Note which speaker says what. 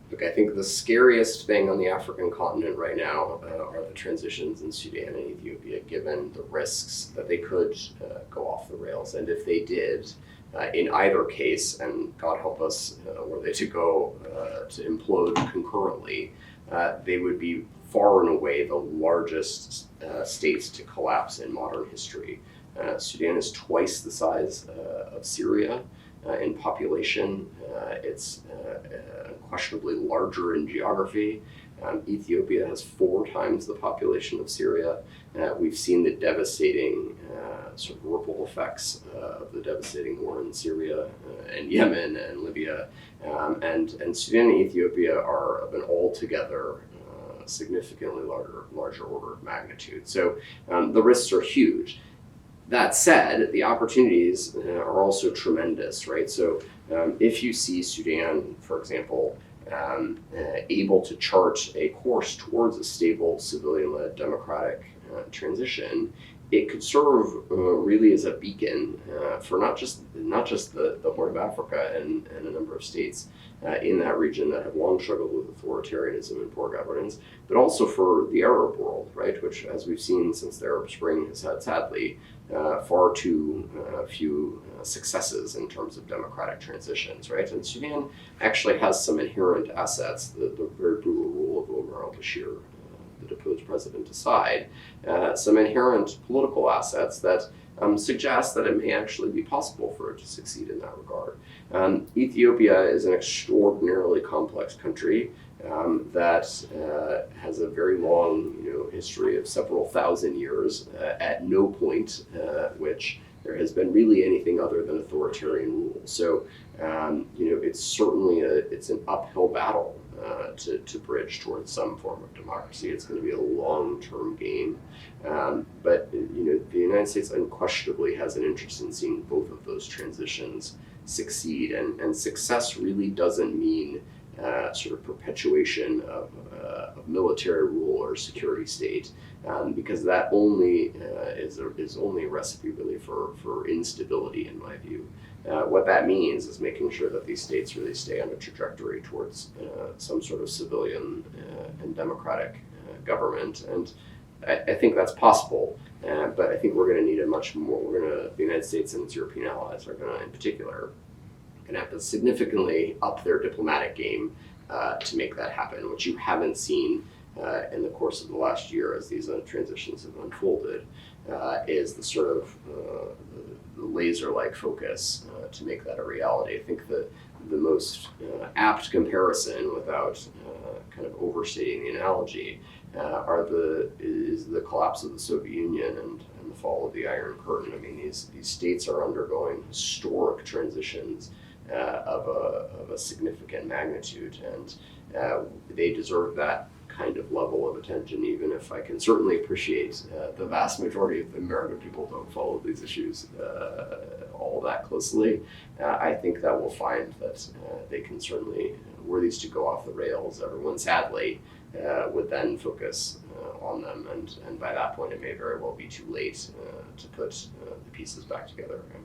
Speaker 1: Look, I think the scariest thing on the African continent right now are the transitions in Sudan and Ethiopia, given the risks that they could go off the rails. And if they did, in either case, and God help us, were they to go to implode concurrently, they would be far and away the largest states to collapse in modern history. Sudan is twice the size of Syria in population. It's unquestionably larger in geography. Ethiopia has 4 times the population of Syria. We've seen the devastating sort of ripple effects of the devastating war in Syria and Yemen and Libya. And Sudan and Ethiopia are of an altogether significantly larger order of magnitude. So the risks are huge. That said, the opportunities are also tremendous, right? So if you see Sudan, for example, able to chart a course towards a stable, civilian-led democratic transition, it could serve really as a beacon for not just the Horn of Africa and a number of states in that region that have long struggled with authoritarianism and poor governance, but also for the Arab world, right? Which, as we've seen since the Arab Spring, has had sadly far too few successes in terms of democratic transitions, right? And Sudan actually has some inherent assets, the very brutal rule of Omar al-Bashir, the deposed president aside, some inherent political assets that suggest that it may actually be possible for it to succeed in that regard. Ethiopia is an extraordinarily complex country that has a very long, history of several thousand years. At no point which there has been really anything other than authoritarian rule. So, it's certainly it's an uphill battle to bridge towards some form of democracy. It's going to be a long-term game. But the United States unquestionably has an interest in seeing both of those transitions succeed. And success really doesn't mean sort of perpetuation of military rule or security state, because that only is only a recipe really for instability, in my view. What that means is making sure that these states really stay on a trajectory towards some sort of civilian and democratic government, and I think that's possible. But I think we're going to need a much more. The United States and its European allies are going to, in particular, going to have to significantly up their diplomatic game to make that happen, which you haven't seen in the course of the last year as these transitions have unfolded, is the sort of the laser-like focus to make that a reality. I think the most apt comparison, without kind of overstating the analogy, is the collapse of the Soviet Union and the fall of the Iron Curtain. I mean, these states are undergoing historic transitions of a significant magnitude, and they deserve that kind of level of attention, even if I can certainly appreciate the vast majority of the American people don't follow these issues all that closely. I think that we'll find that they can certainly, were these to go off the rails, everyone sadly would then focus on them, and by that point it may very well be too late to put the pieces back together again.